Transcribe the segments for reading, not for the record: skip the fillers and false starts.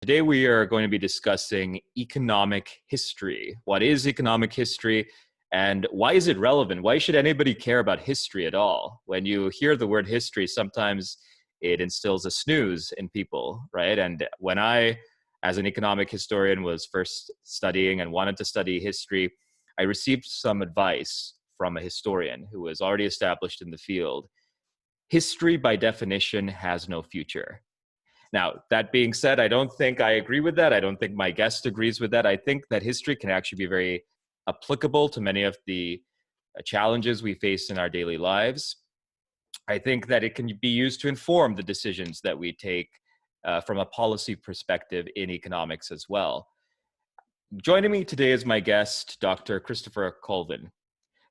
Today we are going to be discussing economic history. What is economic history and why is it relevant? Why should anybody care about history at all? When you hear the word history, sometimes it instills a snooze in people, right? And when I, as an economic historian, was first studying and wanted to study history, I received some advice from a historian who was already established in the field. History, by definition, has no future. Now, that being said, I don't think I agree with that. I don't think my guest agrees with that. I think that history can actually be very applicable to many of the challenges we face in our daily lives. I think that it can be used to inform the decisions that we take from a policy perspective in economics as well. Joining me today is my guest, Dr. Christopher Colvin.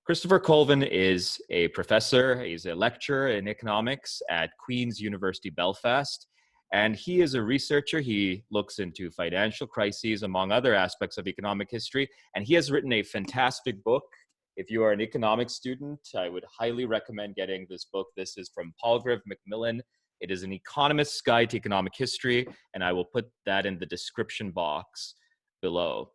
Christopher Colvin is a professor. He's a lecturer in economics at Queen's University, Belfast. And he is a researcher. He looks into financial crises, among other aspects of economic history. And he has written a fantastic book. If you are an economics student, I would highly recommend getting this book. This is from Palgrave Macmillan. It is an economist's guide to economic history, and I will put that in the description box below.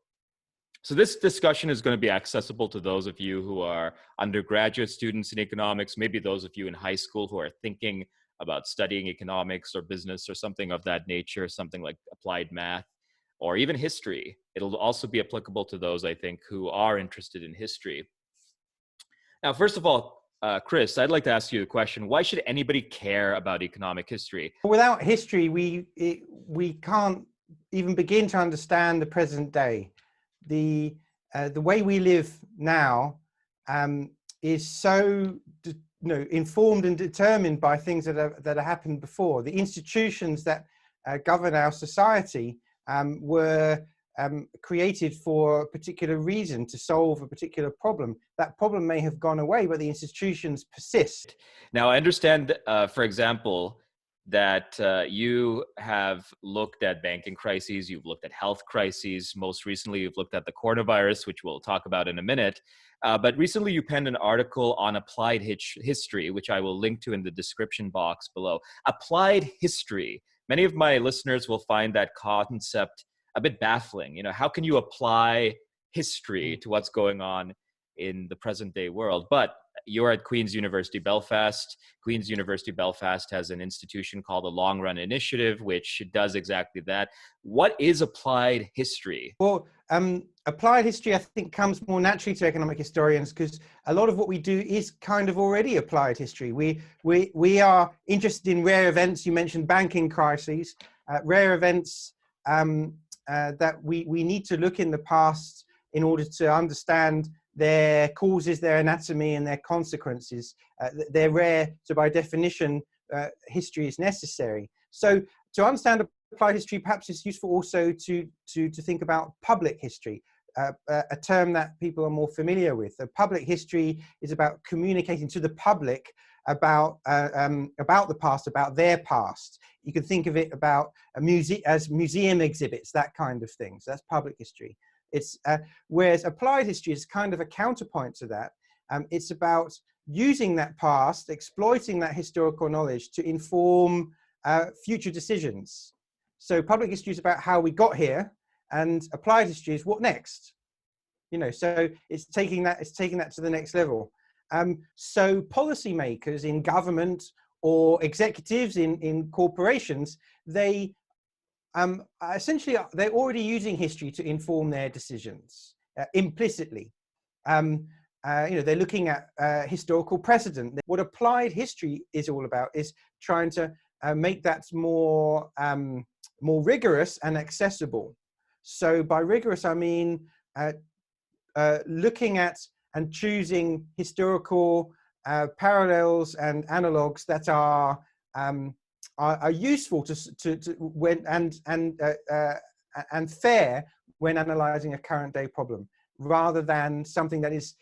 So this discussion is going to be accessible to those of you who are undergraduate students in economics, maybe those of you in high school who are thinking about studying economics or business or something of that nature, something like applied math or even history. It'll also be applicable to those, I think, who are interested in history. Now, first of all, Chris, I'd like to ask you the question, why should anybody care about economic history? Without history, we can't even begin to understand the present day. The way we live now is so informed and determined by things that have happened before. The institutions that govern our society were created for a particular reason, to solve a particular problem. That problem may have gone away, but the institutions persist. Now, I understand, for example, that you have looked at banking crises, you've looked at health crises, most recently you've looked at the coronavirus, which we'll talk about in a minute. But recently you penned an article on applied history, which I will link to in the description box below. Applied history. Many of my listeners will find that concept a bit baffling. You know, how can you apply history to what's going on in the present day world? But you're at Queen's University, Belfast. Queen's University, Belfast has an institution called the Long Run Initiative, which does exactly that. What is applied history? Well, applied history, I think, comes more naturally to economic historians because a lot of what we do is kind of already applied history. We are interested in rare events. You mentioned banking crises, rare events that we need to look in the past in order to understand their causes, their anatomy, and their consequences. They're rare, so by definition, history is necessary. So to understand applied history, perhaps it's useful also to think about public history, a term that people are more familiar with. Public history is about communicating to the public about the past, about their past. You can think of it about as museum exhibits, that kind of thing. So that's public history. It's whereas applied history is kind of a counterpoint to that. It's about using that past, exploiting that historical knowledge to inform future decisions. So public history is about how we got here, and applied history is what next. You know, so it's taking that to the next level. So policymakers in government or executives in corporations, essentially, they're already using history to inform their decisions implicitly. They're looking at historical precedent. What applied history is all about is trying to make that more rigorous and accessible. So by rigorous, I mean looking at and choosing historical parallels and analogues that are useful and fair when analyzing a current day problem, rather than something that is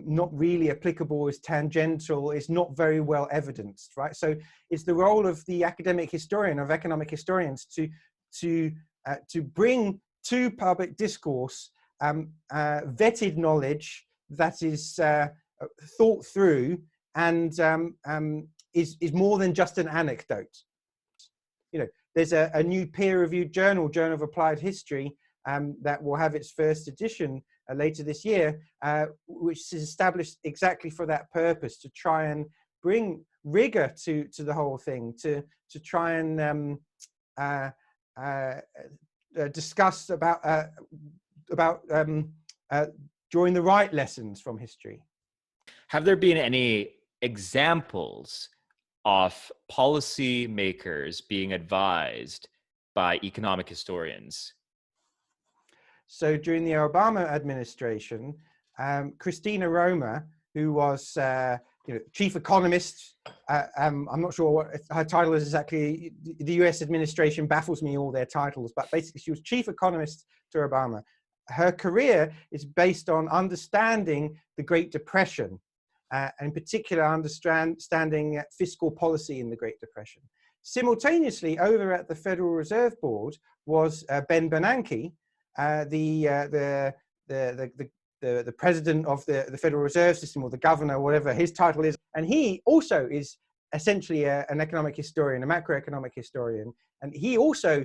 not really applicable, is tangential, is not very well evidenced, right? So it's the role of the academic historian, of economic historians, to bring to public discourse vetted knowledge that is thought through and is more than just an anecdote. You know, there's a new peer-reviewed journal, Journal of Applied History, that will have its first edition later this year, which is established exactly for that purpose, to try and bring rigor to the whole thing, to try and discuss about drawing the right lessons from history. Have there been any examples of policymakers being advised by economic historians? So during the Obama administration, Christina Roma, who was chief economist, I'm not sure what her title is exactly. The US administration baffles me, all their titles, but basically she was chief economist to Obama. Her career is based on understanding the Great Depression, and in particular understanding fiscal policy in the Great Depression. Simultaneously, over at the Federal Reserve Board was Ben Bernanke, the president of the Federal Reserve System, or the governor, whatever his title is. And he also is essentially an economic historian, a macroeconomic historian. And he also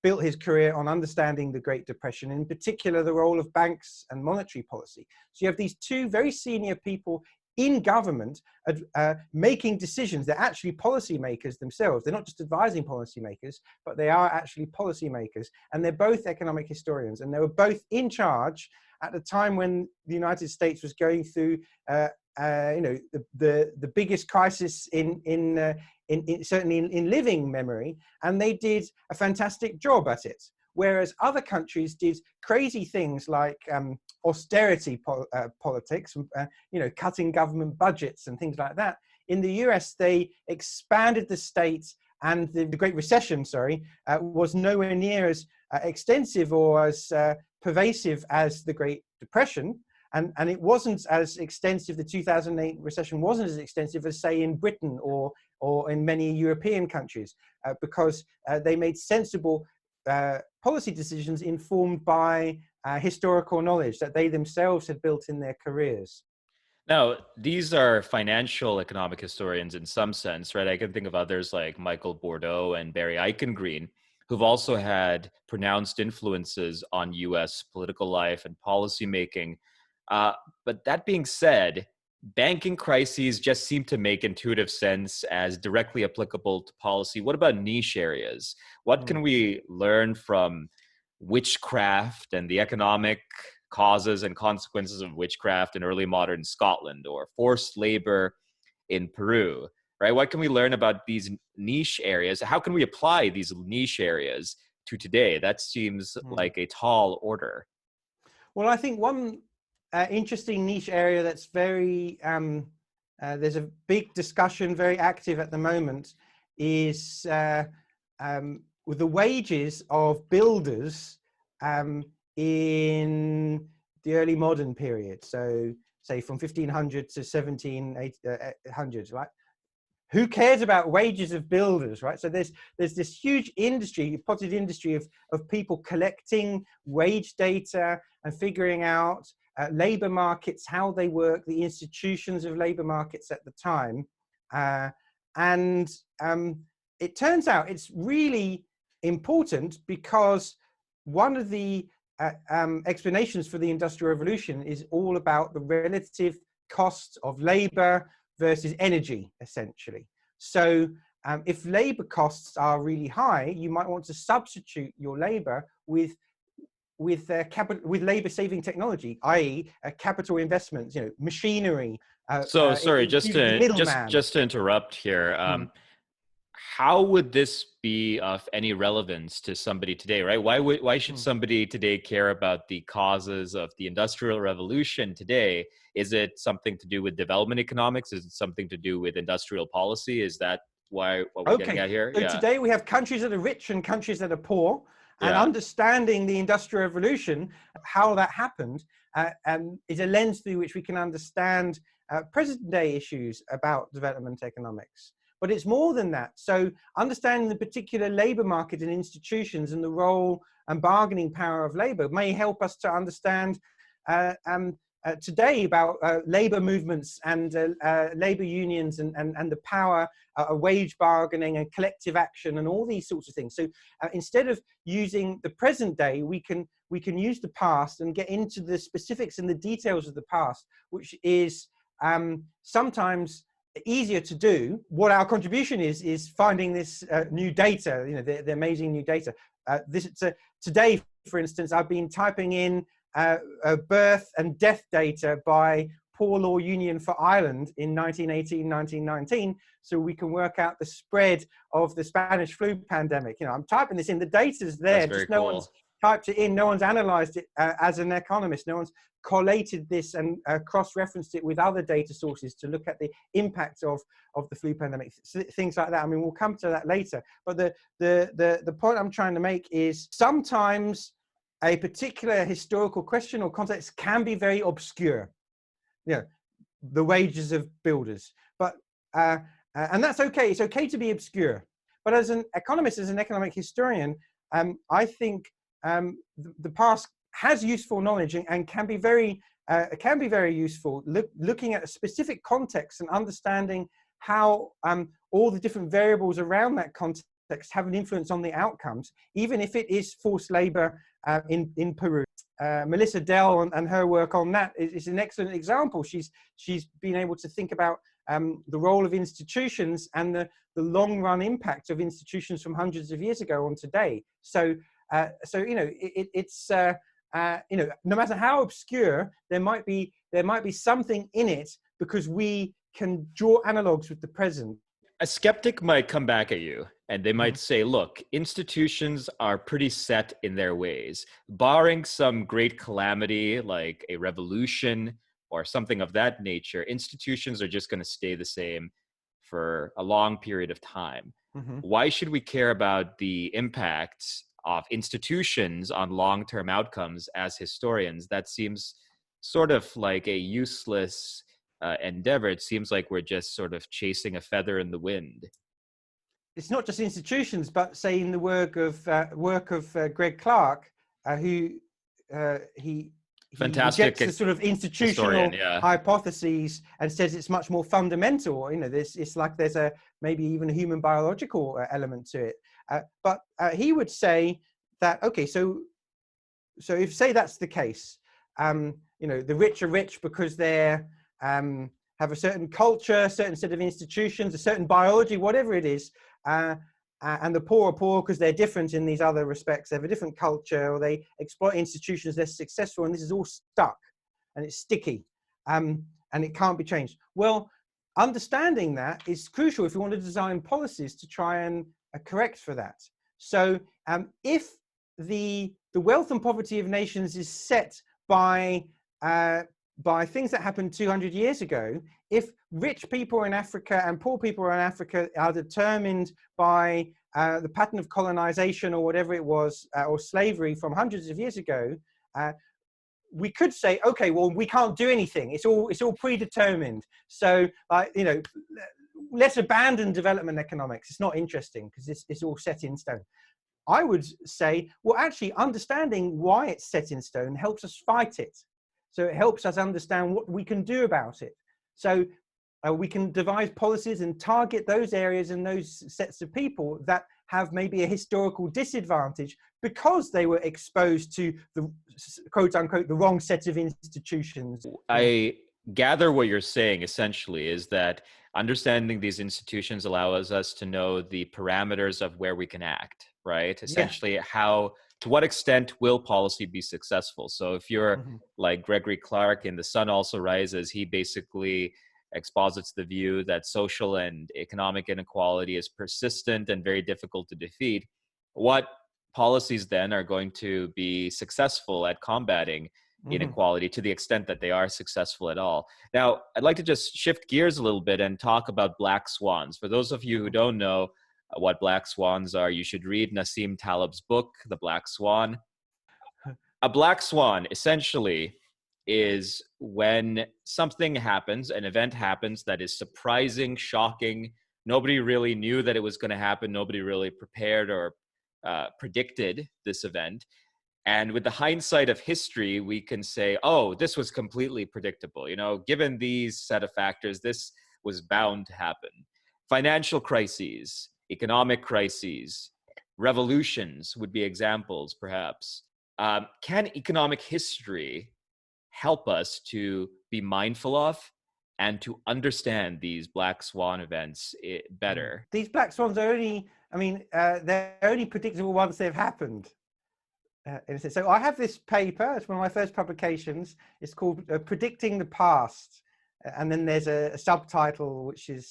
built his career on understanding the Great Depression, in particular the role of banks and monetary policy. So you have these two very senior people in government making decisions. They're actually policymakers themselves. They're not just advising policymakers, but they are actually policymakers. And they're both economic historians. And they were both in charge at the time when the United States was going through the biggest crisis certainly in living memory. And they did a fantastic job at it. Whereas other countries did crazy things like austerity politics, cutting government budgets and things like that. In the US, they expanded the state, and the Great Recession, was nowhere near as extensive or as pervasive as the Great Depression. And it wasn't as extensive, the 2008 recession wasn't as extensive as, say, in Britain or in many European countries, because they made sensible policy decisions informed by historical knowledge that they themselves had built in their careers. Now, these are financial economic historians in some sense, right? I can think of others like Michael Bordeaux and Barry Eichengreen, who've also had pronounced influences on US political life and policymaking. But that being said, banking crises just seem to make intuitive sense as directly applicable to policy. What about niche areas? What can we learn from witchcraft and the economic causes and consequences of witchcraft in early modern Scotland, or forced labor in Peru, right? What can we learn about these niche areas? How can we apply these niche areas to today? That seems like a tall order. Well, I think one interesting niche area that's very, there's a big discussion, very active at the moment, is with the wages of builders in the early modern period. So say from 1500 to 1700s, right? Who cares about wages of builders, right? So there's this huge industry, potted industry of people collecting wage data and figuring out labor markets, how they work, the institutions of labor markets at the time. And it turns out it's really important, because one of the explanations for the Industrial Revolution is all about the relative costs of labor versus energy, essentially. So if labor costs are really high, you might want to substitute your labor with labor-saving technology, i.e., capital investments, machinery. Sorry, just to interrupt here. How would this be of any relevance to somebody today, right? Why should somebody today care about the causes of the Industrial Revolution today? Is it something to do with development economics? Is it something to do with industrial policy? Is that what we're getting at here? So today we have countries that are rich and countries that are poor, and understanding the Industrial Revolution, how that happened, is a lens through which we can understand present day issues about development economics. But it's more than that. So understanding the particular labor market and institutions and the role and bargaining power of labor may help us to understand today about labor movements and labor unions and the power of wage bargaining and collective action and all these sorts of things. So instead of using the present day, we can use the past and get into the specifics and the details of the past, which is sometimes easier to do. What our contribution is finding this new data, the amazing new data. Today, for instance, I've been typing in birth and death data by Poor Law Union for Ireland in 1918, 1919, so we can work out the spread of the Spanish flu pandemic. I'm typing this in, the data's there, That's very just no cool. one's typed it in, no one's analyzed it as an economist, no one's collated this and cross-referenced it with other data sources to look at the impact of the flu pandemic, things like that. I mean, we'll come to that later, but the point I'm trying to make is sometimes a particular historical question or context can be very obscure. The wages of builders, but and that's okay. It's okay to be obscure. But as an economist, as an economic historian, I think the past has useful knowledge and can be very useful. Looking at a specific context and understanding how all the different variables around that context have an influence on the outcomes, even if it is forced labor in Peru. Melissa Dell and her work on that is an excellent example. She's been able to think about the role of institutions and the long run impact of institutions from hundreds of years ago on today. So it's no matter how obscure, there might be something in it because we can draw analogs with the present. A skeptic might come back at you and they might say, look, institutions are pretty set in their ways. Barring some great calamity like a revolution or something of that nature, institutions are just going to stay the same for a long period of time. Why should we care about the impacts of institutions on long-term outcomes as historians? That seems sort of like a useless endeavor. It seems like we're just sort of chasing a feather in the wind. It's not just institutions, but say in the work of Greg Clark, who he rejects the sort of institutional hypotheses and says it's much more fundamental. It's like there's maybe even a human biological element to it. But he would say that, okay, so if say that's the case, the rich are rich because they're have a certain culture, a certain set of institutions, a certain biology, whatever it is, and the poor are poor because they're different in these other respects. They have a different culture, or they exploit institutions less successful, and this is all stuck and it's sticky, and it can't be changed. Well, understanding that is crucial if you want to design policies to try and correct for that. So if the wealth and poverty of nations is set by things that happened 200 years ago, if rich people in Africa and poor people in Africa are determined by the pattern of colonization or whatever it was, or slavery from hundreds of years ago, we could say, okay, well, we can't do anything. It's all predetermined. So, let's abandon development economics. It's not interesting because it's all set in stone. I would say, well, actually, understanding why it's set in stone helps us fight it. So it helps us understand what we can do about it. So we can devise policies and target those areas and those sets of people that have maybe a historical disadvantage because they were exposed to the quote unquote the wrong set of institutions. I gather what you're saying essentially is that understanding these institutions allows us to know the parameters of where we can act, right? Essentially, to what extent will policy be successful? So if you're like Gregory Clark in The Sun Also Rises, he basically exposits the view that social and economic inequality is persistent and very difficult to defeat. What policies then are going to be successful at combating inequality to the extent that they are successful at all? Now, I'd like to just shift gears a little bit and talk about black swans. For those of you who don't know what black swans are, you should read Nassim Taleb's book, The Black Swan. A black swan essentially is when something happens, an event happens that is surprising, shocking. Nobody really knew that it was going to happen. Nobody really prepared or predicted this event. And with the hindsight of history, we can say, oh, this was completely predictable. Given these set of factors, this was bound to happen. Financial crises, economic crises, revolutions would be examples, perhaps. Can economic history help us to be mindful of and to understand these black swan events better? These black swans are they're only predictable once they've happened. So I have this paper, it's one of my first publications. It's called Predicting the Past. And then there's a subtitle, which is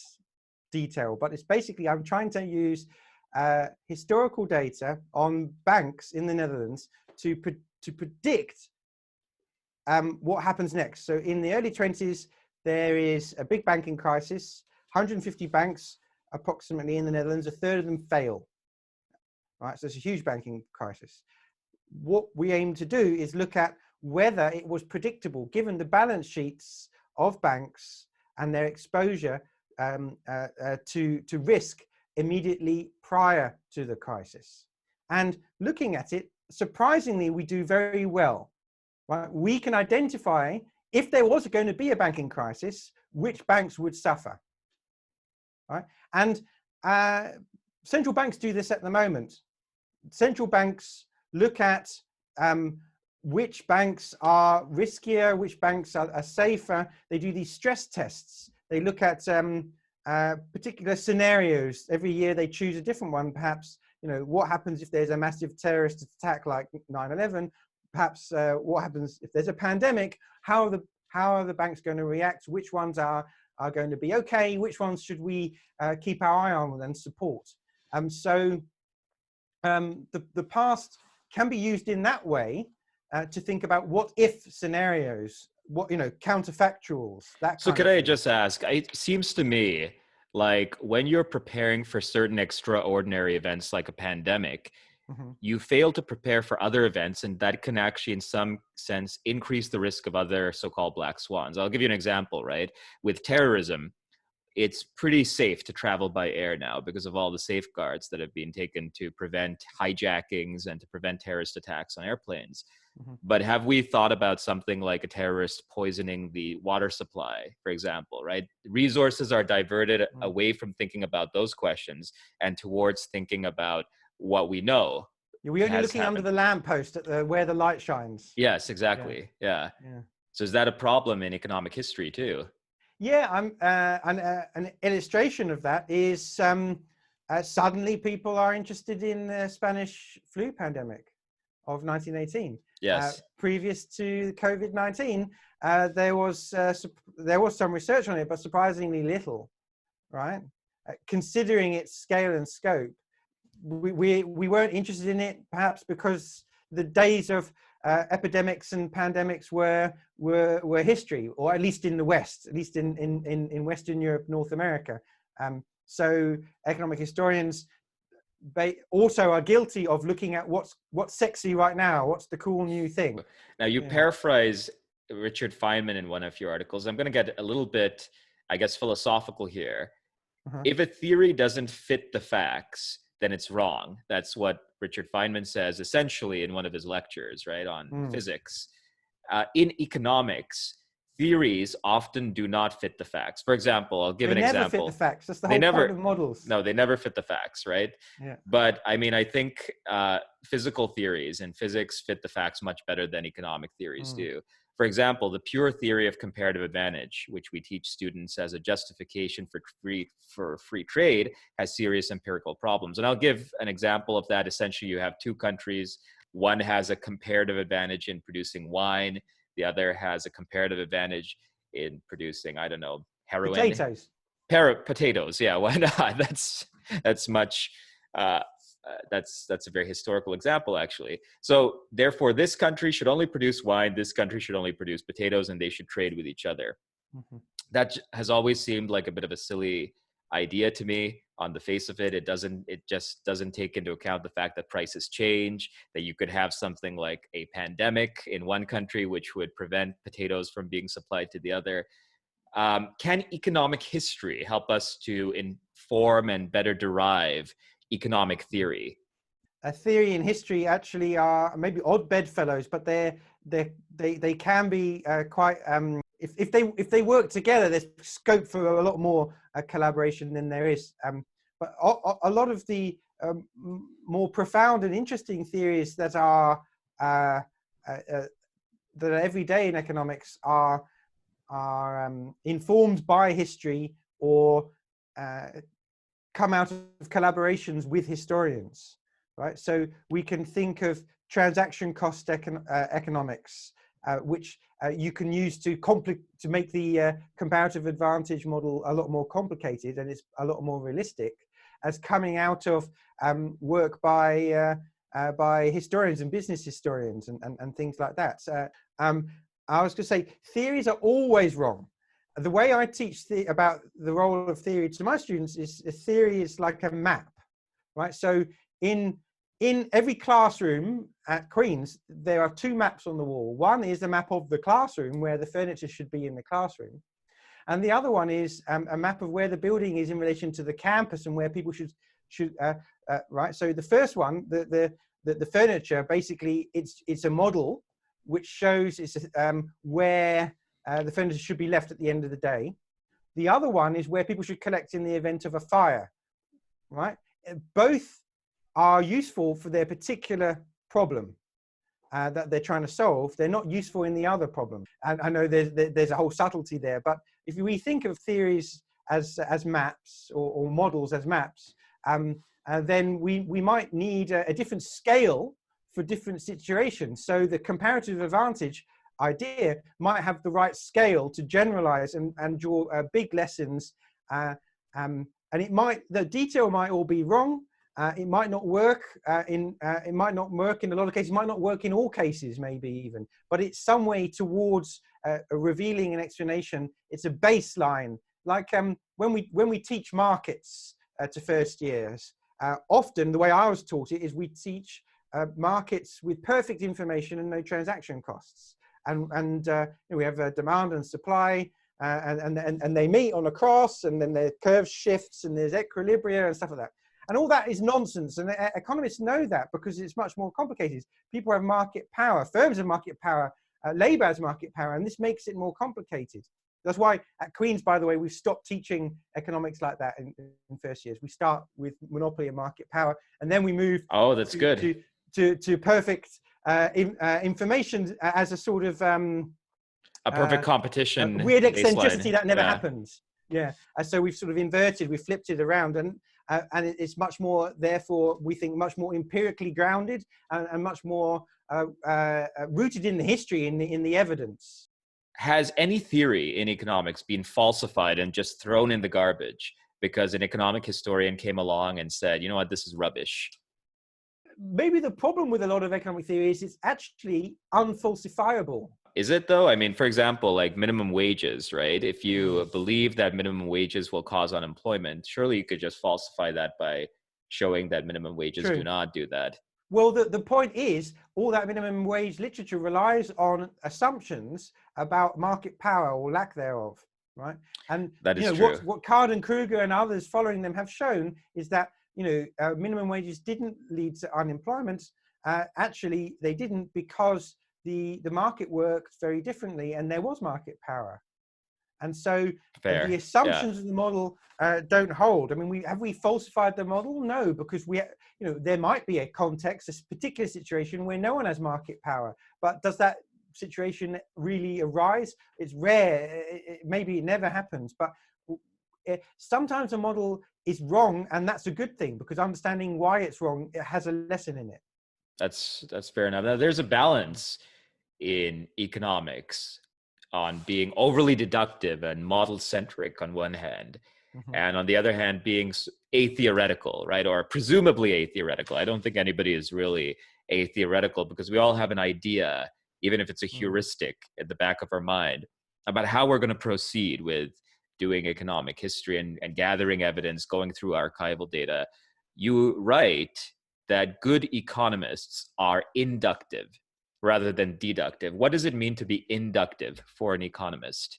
detailed. But it's basically, I'm trying to use historical data on banks in the Netherlands to predict what happens next. So in the early 20s, there is a big banking crisis, 150 banks approximately in the Netherlands, a third of them fail. Right, so it's a huge banking crisis. What we aim to do is look at whether it was predictable, given the balance sheets of banks and their exposure to risk immediately prior to the crisis. And looking at it, surprisingly, we do very well. Right? We can identify, if there was going to be a banking crisis, which banks would suffer. Right? And central banks do this at the moment. Central banks look at which banks are riskier, which banks are safer. They do these stress tests. They look at particular scenarios. Every year they choose a different one. Perhaps, what happens if there's a massive terrorist attack like 9/11? Perhaps what happens if there's a pandemic? How are the banks going to react? Which ones are going to be okay? Which ones should we keep our eye on and support? So the past can be used in that way to think about what if scenarios, counterfactuals, that So kind could of I thing. just ask, it seems to me like when you're preparing for certain extraordinary events like a pandemic, Mm-hmm. you fail to prepare for other events, and that can actually in some sense increase the risk of other so-called black swans. I'll give you an example, right? With terrorism, it's pretty safe to travel by air now because of all the safeguards that have been taken to prevent hijackings and to prevent terrorist attacks on airplanes. Mm-hmm. But have we thought about something like a terrorist poisoning the water supply, for example, right? Resources are diverted away from thinking about those questions and towards thinking about what we know We're only has looking under happened. the lamppost at where the light shines. Yes, Yeah, exactly. Yeah. yeah. So is that a problem in economic history too? Yeah, an illustration of that is suddenly people are interested in the Spanish flu pandemic of 1918. Yes. Previous to COVID-19, there was some research on it, but surprisingly little, right? Considering its scale and scope, we weren't interested in it, perhaps because the days of epidemics and pandemics were history, or at least in the West, at least in Western Europe, North America. So economic historians also are guilty of looking at what's sexy right now, what's the cool new thing. Now you paraphrase Richard Feynman in one of your articles. I'm going to get a little bit, I guess, philosophical here. Uh-huh. If a theory doesn't fit the facts, then it's wrong. That's what Richard Feynman says essentially in one of his lectures, right, on physics. In economics, theories often do not fit the facts. For example, I'll give an example. They never fit the facts. That's the whole point of models. No, they never fit the facts, right? Yeah. But I mean, I think physical theories and physics fit the facts much better than economic theories do. For example, the pure theory of comparative advantage, which we teach students as a justification for free trade, has serious empirical problems. And I'll give an example of that. Essentially, you have two countries. One has a comparative advantage in producing wine. The other has a comparative advantage in producing, I don't know, heroin. Potatoes. Potatoes, yeah, why not? That's much... that's a very historical example, actually. So therefore, this country should only produce wine, this country should only produce potatoes, and they should trade with each other. That has always seemed like a bit of a silly idea to me on the face of it. It just doesn't take into account the fact that prices change, that you could have something like a pandemic in one country, which would prevent potatoes from being supplied to the other. Can economic history help us to inform and better derive economic theory? theory and history actually are maybe odd bedfellows, but they can be quite if they work together, there's scope for a lot more collaboration than there is. But a lot of the more profound and interesting theories that are everyday in economics are informed by history or come out of collaborations with historians, right? So we can think of transaction cost economics, which you can use to make the comparative advantage model a lot more complicated, and it's a lot more realistic, as coming out of work by historians and business historians and things like that. I was going to say, theories are always wrong. The way I teach about the role of theory to my students is a theory is like a map, right? So in every classroom at Queen's, there are two maps on the wall. One is a map of the classroom where the furniture should be in the classroom. And the other one is a map of where the building is in relation to the campus and where people should right? So the first one, the furniture, basically it's a model which shows where the furniture should be left at the end of the day. The other one is where people should collect in the event of a fire, right? Both are useful for their particular problem that they're trying to solve. They're not useful in the other problem. And I know there's a whole subtlety there, but if we think of theories as maps or models as maps, then we might need a different scale for different situations. So the comparative advantage idea might have the right scale to generalize and draw big lessons, and the detail might all be wrong. It might not work it might not work in a lot of cases. It might not work in all cases, maybe even. But it's some way towards revealing an explanation. It's a baseline, like when we teach markets to first years. Often the way I was taught it is we teach markets with perfect information and no transaction costs. And we have a demand and supply, and they meet on a cross, and then the curve shifts, and there's equilibria and stuff like that. And all that is nonsense. And economists know that because it's much more complicated. People have market power, firms have market power, labor has market power, and this makes it more complicated. That's why at Queen's, by the way, we've stopped teaching economics like that in first years. We start with monopoly and market power, and then we move to perfect information as a sort of a perfect competition, weird eccentricity baseline. that never happens. Yeah, so we've sort of inverted, we've flipped it around, and it's much more, therefore, we think much more empirically grounded and much more rooted in the history, in the evidence. Has any theory in economics been falsified and just thrown in the garbage because an economic historian came along and said, you know what, this is rubbish? Maybe the problem with a lot of economic theory is it's actually unfalsifiable. Is it though? I mean, for example, like minimum wages, right? If you believe that minimum wages will cause unemployment, surely you could just falsify that by showing that minimum wages do not do that. Well, the point is, all that minimum wage literature relies on assumptions about market power or lack thereof, right? And that is true. What Card and Kruger and others following them have shown is that minimum wages didn't lead to unemployment. Actually, they didn't, because the market worked very differently, and there was market power. And so the assumptions of the model don't hold. I mean, have we falsified the model? No, because there might be a context, a particular situation where no one has market power. But does that situation really arise? It's rare. Maybe it never happens. But sometimes a model is wrong, and that's a good thing, because understanding why it's wrong, it has a lesson in it. That's fair enough. Now, there's a balance in economics on being overly deductive and model centric on one hand, and on the other hand being atheoretical, right? Or presumably atheoretical. I don't think anybody is really atheoretical, because we all have an idea, even if it's a heuristic at the back of our mind, about how we're going to proceed with doing economic history and gathering evidence, going through archival data. You write that good economists are inductive rather than deductive. What does it mean to be inductive for an economist?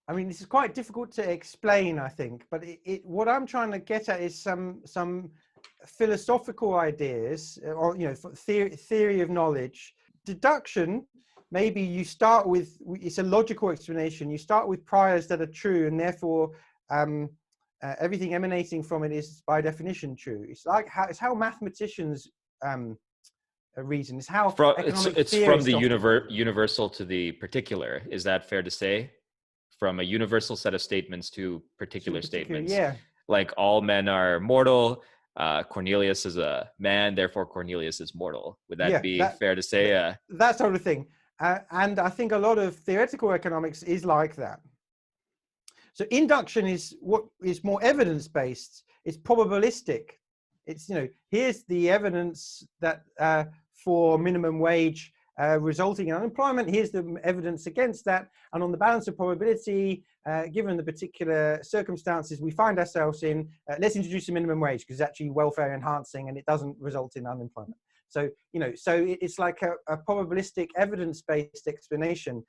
I mean, this is quite difficult to explain, I think, but what I'm trying to get at is some philosophical ideas, or theory of knowledge. Deduction, maybe you start with, it's a logical explanation. You start with priors that are true, and therefore everything emanating from it is by definition true. It's like how mathematicians reason. It's how economic it's from the theorists universal to the particular. Is that fair to say? From a universal set of statements to particular statements. Yeah. Like all men are mortal. Cornelius is a man, therefore Cornelius is mortal. Would that be fair to say? That sort of thing. And I think a lot of theoretical economics is like that. So induction is what is more evidence-based. It's probabilistic. It's, here's the evidence that for minimum wage resulting in unemployment, here's the evidence against that. And on the balance of probability, given the particular circumstances we find ourselves in, let's introduce a minimum wage because it's actually welfare enhancing and it doesn't result in unemployment. So, so it's like a probabilistic evidence-based explanation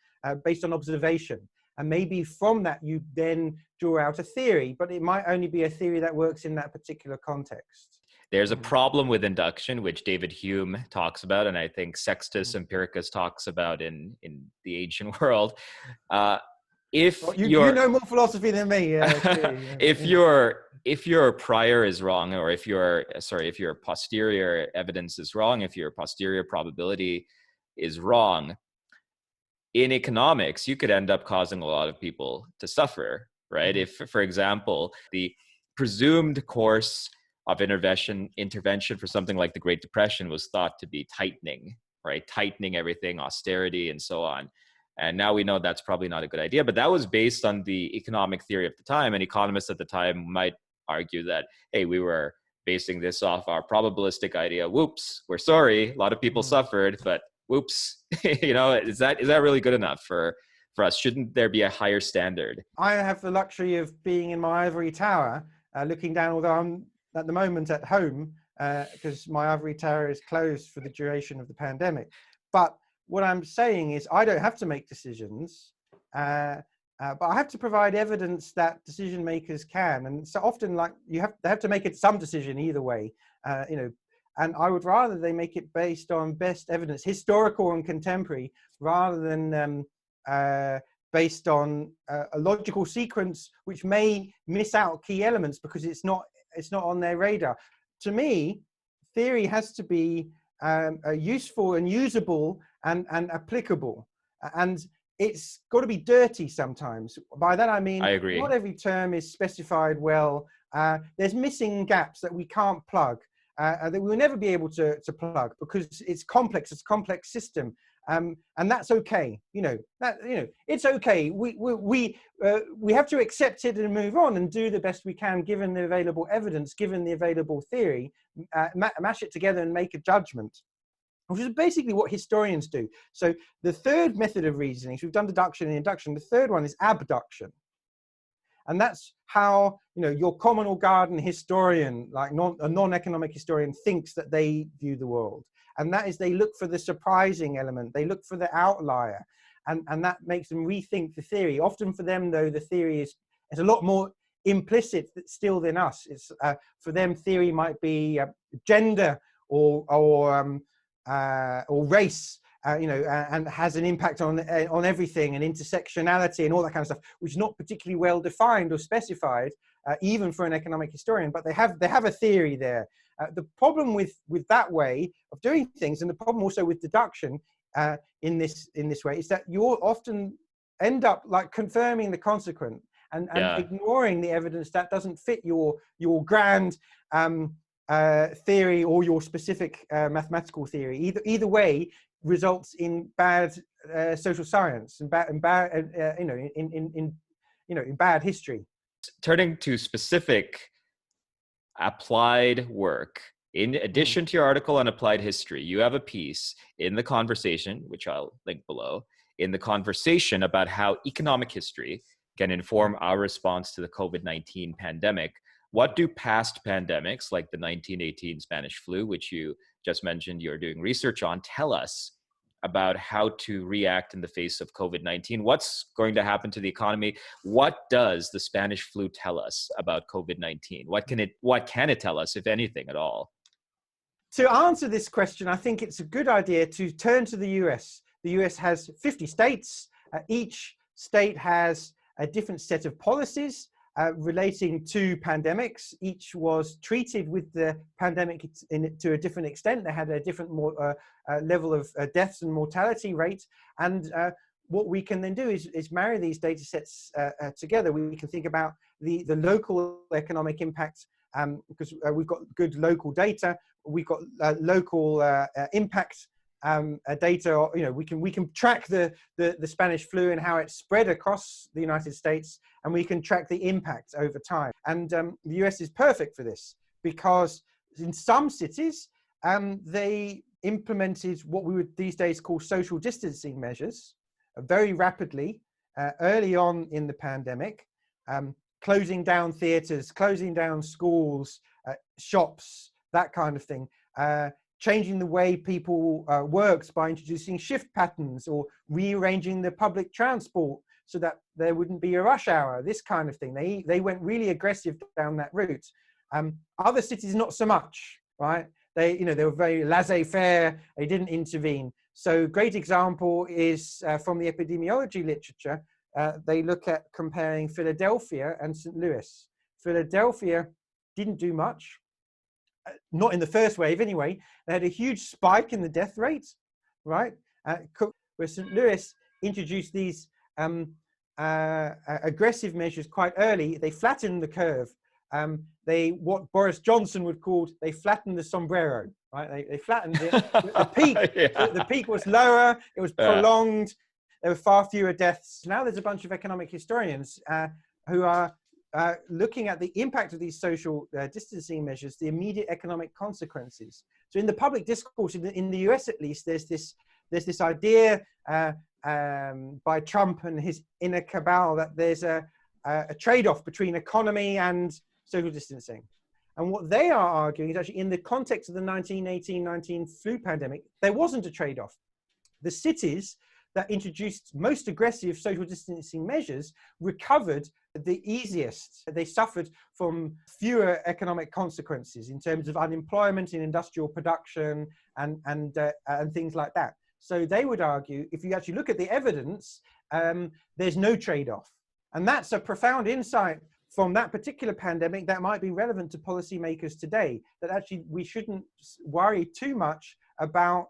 based on observation. And maybe from that, you then draw out a theory, but it might only be a theory that works in that particular context. There's a problem with induction, which David Hume talks about, and I think Sextus Empiricus talks about in the ancient world. If you know more philosophy than me, if your prior is wrong, or if your posterior evidence is wrong, if your posterior probability is wrong, in economics, you could end up causing a lot of people to suffer, right? If, for example, the presumed course of intervention for something like the Great Depression was thought to be tightening, right? Tightening everything, austerity, and so on. And now we know that's probably not a good idea, but that was based on the economic theory of the time. And economists at the time might argue that, hey, we were basing this off our probabilistic idea. Whoops, we're sorry. A lot of people suffered, but whoops, is that really good enough for us? Shouldn't there be a higher standard? I have the luxury of being in my ivory tower, looking down, although I'm at the moment at home because my ivory tower is closed for the duration of the pandemic. But what I'm saying is I don't have to make decisions, but I have to provide evidence that decision makers can. And so often, like, they have to make some decision either way, and I would rather they make it based on best evidence, historical and contemporary, rather than based on a logical sequence which may miss out key elements because it's not on their radar. To me, theory has to be useful and usable and applicable, and it's got to be dirty sometimes. By that I mean, I agree. Not every term is specified well. There's missing gaps that we can't plug, that we will never be able to plug because it's complex. It's a complex system. And that's okay. It's okay. We have to accept it and move on and do the best we can given the available evidence, given the available theory, mash it together and make a judgment, which is basically what historians do. So the third method of reasoning, so we've done deduction and induction. The third one is abduction. And that's how, your common or garden historian, like a non-economic historian, thinks that they view the world. And that is, they look for the surprising element. They look for the outlier. And that makes them rethink the theory. Often for them, though, the theory is a lot more implicit still than us. It's for them, theory might be gender or race, and has an impact on everything, and intersectionality and all that kind of stuff, which is not particularly well defined or specified, even for an economic historian. But they have a theory there. The problem with that way of doing things, and the problem also with deduction in this way, is that you'll often end up like confirming the consequent and ignoring the evidence that doesn't fit your grand theory or your specific mathematical theory. Either way results in bad social science and bad in bad history. Turning to specific applied work, in addition to your article on applied history, you have a piece in The Conversation, which I'll link below, in The Conversation about how economic history can inform our response to the COVID-19 pandemic. What do past pandemics, like the 1918 Spanish flu, which you just mentioned you're doing research on, tell us about how to react in the face of COVID-19. What's going to happen to the economy? What does the Spanish flu tell us about COVID-19? What can it tell us, if anything at all? To answer this question, I think it's a good idea to turn to the US. The US has 50 states. Each state has a different set of policies relating to pandemics. Each was treated with the pandemic to a different extent. They had a different level of deaths and mortality rate. And what we can then do is marry these data sets together. We can think about the local economic impact because we've got good local data. We've got local impact data. You know, we can track the Spanish flu and how it spread across the United States, and we can track the impact over time. And the US is perfect for this because in some cities they implemented what we would these days call social distancing measures very rapidly early on in the pandemic, closing down theaters, closing down schools, shops, that kind of thing, changing the way people worked by introducing shift patterns or rearranging the public transport so that there wouldn't be a rush hour, this kind of thing. They went really aggressive down that route. Other cities, not so much, right? They were very laissez-faire, they didn't intervene. So great example is from the epidemiology literature. They look at comparing Philadelphia and St. Louis. Philadelphia didn't do much. Not in the first wave anyway. They had a huge spike in the death rate, right? Where St. Louis introduced these aggressive measures quite early. They flattened the curve. What Boris Johnson would call, they flattened the sombrero, right? They flattened it. The peak, yeah. The peak was lower. It was prolonged. There were far fewer deaths. Now there's a bunch of economic historians who are looking at the impact of these social distancing measures, the immediate economic consequences. So in the public discourse, in the US at least, there's this idea by Trump and his inner cabal that there's a trade-off between economy and social distancing. And what they are arguing is actually in the context of the 1918-19 flu pandemic, there wasn't a trade-off. The cities that introduced most aggressive social distancing measures recovered the easiest. They suffered from fewer economic consequences in terms of unemployment in industrial production and things like that. So they would argue, if you actually look at the evidence, there's no trade-off. And that's a profound insight from that particular pandemic that might be relevant to policymakers today, that actually we shouldn't worry too much about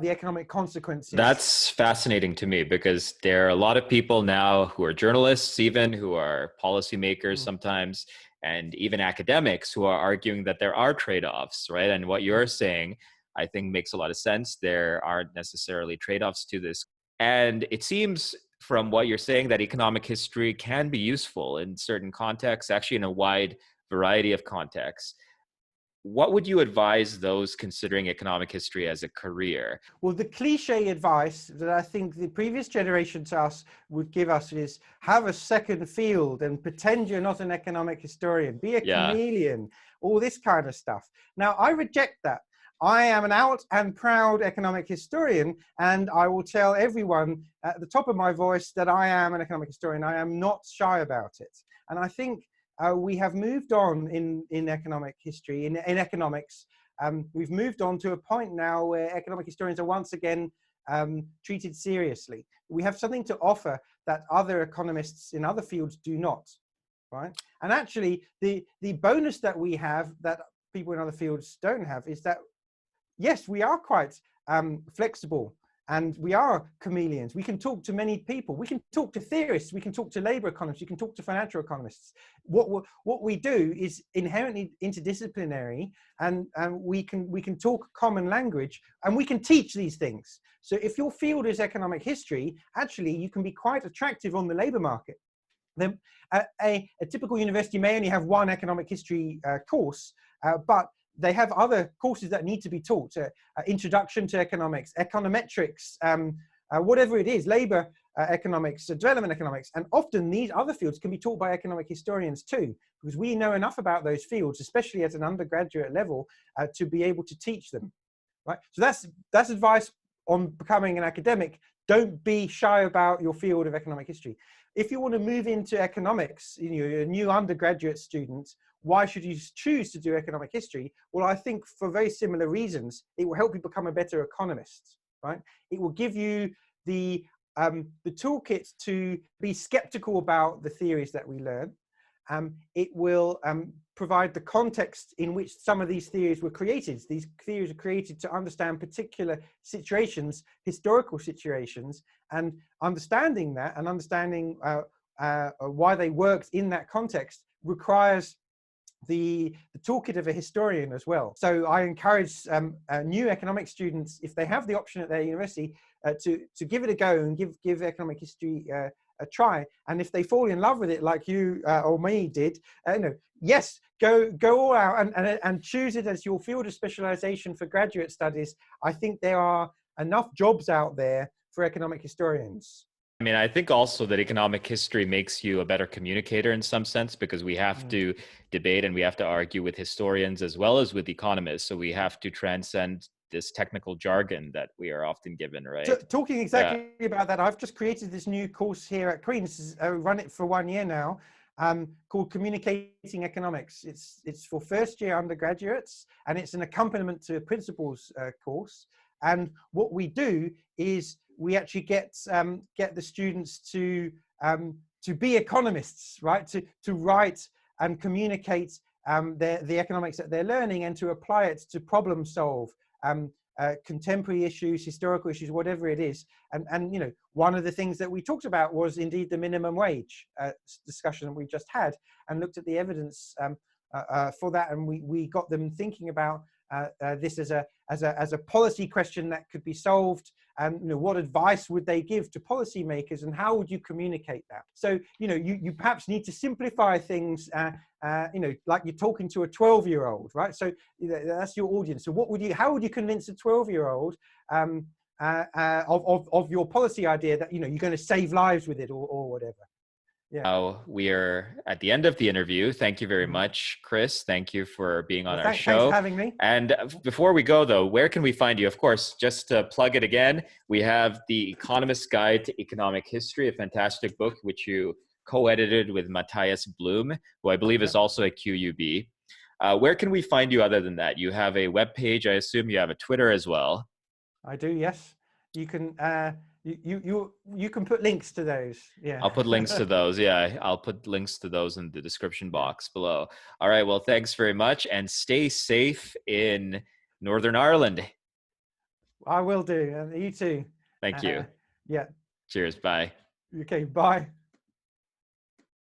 the economic consequences. That's fascinating to me because there are a lot of people now who are journalists, even who are policymakers sometimes, and even academics who are arguing that there are trade-offs, right? And what you're saying, I think, makes a lot of sense. There aren't necessarily trade-offs to this. And it seems from what you're saying that economic history can be useful in certain contexts, actually in a wide variety of contexts. What would you advise those considering economic history as a career? Well, the cliche advice that I think the previous generation to us would give us is have a second field and pretend you're not an economic historian, be a chameleon, all this kind of stuff. Now, I reject that. I am an out and proud economic historian, and I will tell everyone at the top of my voice that I am an economic historian. I am not shy about it. And I think we have moved on in economic history, in economics. We've moved on to a point now where economic historians are once again treated seriously. We have something to offer that other economists in other fields do not, right? And actually, the bonus that we have that people in other fields don't have is that, yes, we are quite flexible. And we are chameleons. We can talk to many people. We can talk to theorists. We can talk to labor economists. We can talk to financial economists. What we do is inherently interdisciplinary, and we can talk common language, and we can teach these things. So if your field is economic history, actually you can be quite attractive on the labor market. Then a typical university may only have one economic history course, but they have other courses that need to be taught, introduction to economics, econometrics, whatever it is, labor economics, development economics. And often these other fields can be taught by economic historians too, because we know enough about those fields, especially at an undergraduate level, to be able to teach them, right? So that's advice on becoming an academic, don't be shy about your field of economic history. If you want to move into economics, you're a new undergraduate student, why should you choose to do economic history? Well, I think for very similar reasons. It will help you become a better economist, right? It will give you the toolkit to be skeptical about the theories that we learn. It will provide the context in which some of these theories were created. These theories are created to understand particular situations, historical situations, and understanding that and understanding why they worked in that context requires the toolkit of a historian as well. So I encourage new economic students, if they have the option at their university, to give it a go and give economic history a try. And if they fall in love with it, like you or me did, yes, go all out and choose it as your field of specialization for graduate studies. I think there are enough jobs out there for economic historians. I mean, I think also that economic history makes you a better communicator in some sense, because we have to debate and we have to argue with historians as well as with economists. So we have to transcend this technical jargon that we are often given, right? Talking exactly about that, I've just created this new course here at Queen's. Run it for 1 year now, called Communicating Economics. It's for first year undergraduates, and it's an accompaniment to a principles course. And what we do is we actually get the students to be economists, right? To write and communicate the economics that they're learning, and to apply it to problem solve contemporary issues, historical issues, whatever it is. And one of the things that we talked about was indeed the minimum wage discussion that we just had, and looked at the evidence for that, and we got them thinking about this as a policy question that could be solved, and what advice would they give to policymakers, and how would you communicate that? So you perhaps need to simplify things, like you're talking to a 12-year-old, right? So that's your audience. So how would you convince a 12-year-old of your policy idea that you're going to save lives with it, or whatever? Yeah. We are at the end of the interview. Thank you very much, Chris. Thank you for being on our show. Thanks for having me. And before we go, though, where can we find you? Of course, just to plug it again, we have The Economist's Guide to Economic History, a fantastic book, which you co-edited with Matthias Blum, who I believe is also at QUB. Where can we find you other than that? You have a webpage, I assume. You have a Twitter as well. I do, yes. You can you can put links to those. Yeah, I'll put links to those. Yeah, I'll put links to those in the description box below. All right, well, thanks very much, and stay safe in Northern Ireland. I will do. You too. Thank you. Yeah. Cheers. Bye. Okay, bye.